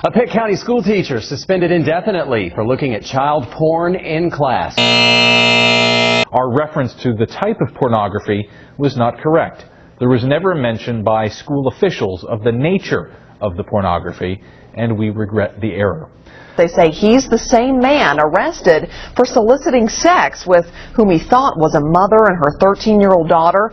A Pitt County school teacher suspended indefinitely for looking at child porn in class. Our reference to the type of pornography was not correct. There was never a mention by school officials of the nature of the pornography, and we regret the error. They say he's the same man arrested for soliciting sex with whom he thought was a mother and her 13-year-old daughter.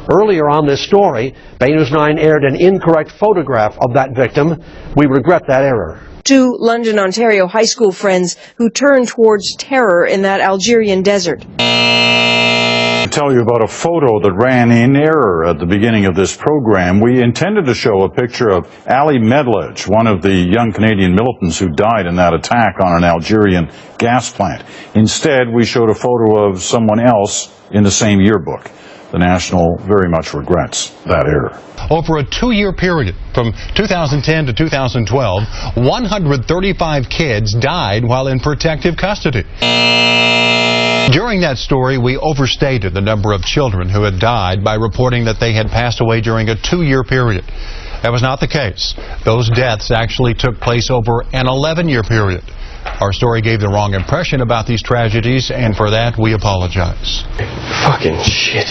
Earlier on this story, Bay News 9 aired an incorrect photograph of that victim. We regret that error. Two London, Ontario high school friends who turned towards terror in that Algerian desert. To tell you about a photo that ran in error at the beginning of this program. We intended to show a picture of Ali Medledge, one of the young Canadian militants who died in that attack on an Algerian gas plant. Instead, we showed a photo of someone else in the same yearbook. The National very much regrets that error. Over a 2-year period, from 2010 to 2012, 135 kids died while in protective custody. During that story, we overstated the number of children who had died by reporting that they had passed away during a 2-year period. That was not the case. Those deaths actually took place over an 11-year period. Our story gave the wrong impression about these tragedies, and for that, we apologize. Fucking shit.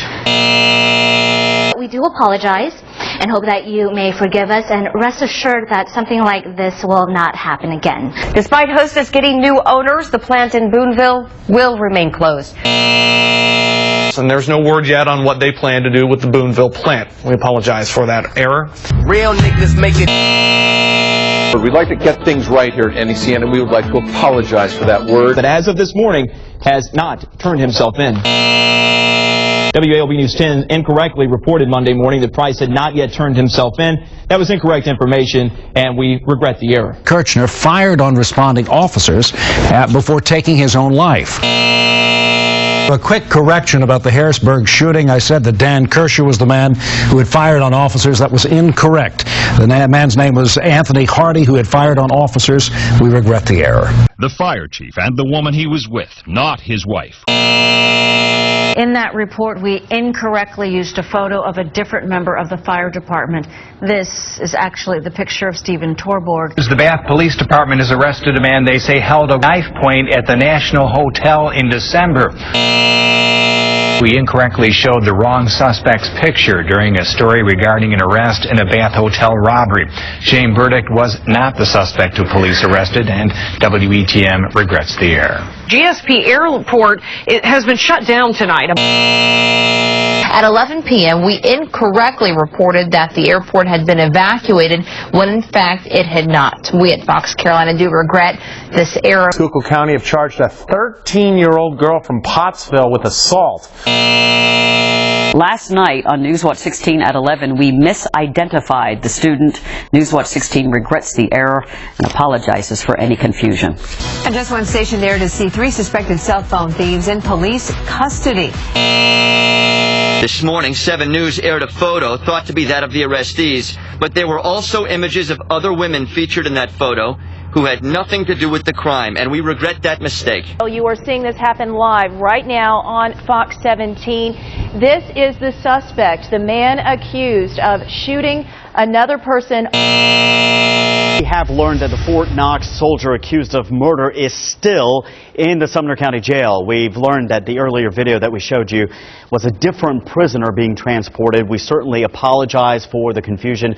We do apologize and hope that you may forgive us, and rest assured that something like this will not happen again. Despite Hostess getting new owners, the plant in Boonville will remain closed. And there's no word yet on what they plan to do with the Boonville plant. We apologize for that error. Real niggas make it. We'd like to get things right here at NECN, and we would like to apologize for that word. But as of this morning, has not turned himself in. WALB News 10 incorrectly reported Monday morning that Price had not yet turned himself in. That was incorrect information, and we regret the error. Kirchner fired on responding officers before taking his own life. A quick correction about the Harrisburg shooting. I said that Dan Kirschner was the man who had fired on officers. That was incorrect. The man's name was Anthony Hardy, who had fired on officers. We regret the error. The fire chief and the woman he was with, not his wife. In that report, we incorrectly used a photo of a different member of the fire department. This is actually the picture of Stephen Torborg. The Bath Police Department has arrested a man they say held a knife point at the National Hotel in December. We incorrectly showed the wrong suspect's picture during a story regarding an arrest in a Bath hotel robbery. Shane Burdick was not the suspect who police arrested, and WETM regrets the error. GSP Airport has been shut down tonight. At 11 p.m., we incorrectly reported that the airport had been evacuated when, in fact, it had not. We at Fox Carolina do regret this error. Schuylkill County have charged a 13-year-old girl from Pottsville with assault. Last night on Newswatch 16 at 11, we misidentified the student. Newswatch 16 regrets the error and apologizes for any confusion. And just one station there to see 3 suspected cell phone thieves in police custody. This morning, 7 News aired a photo thought to be that of the arrestees, but there were also images of other women featured in that photo who had nothing to do with the crime, and we regret that mistake. You are seeing this happen live right now on Fox 17. This is the suspect, the man accused of shooting another person. We have learned that the Fort Knox soldier accused of murder is still in the Sumner County Jail. We've learned that the earlier video that we showed you was a different prisoner being transported. We certainly apologize for the confusion.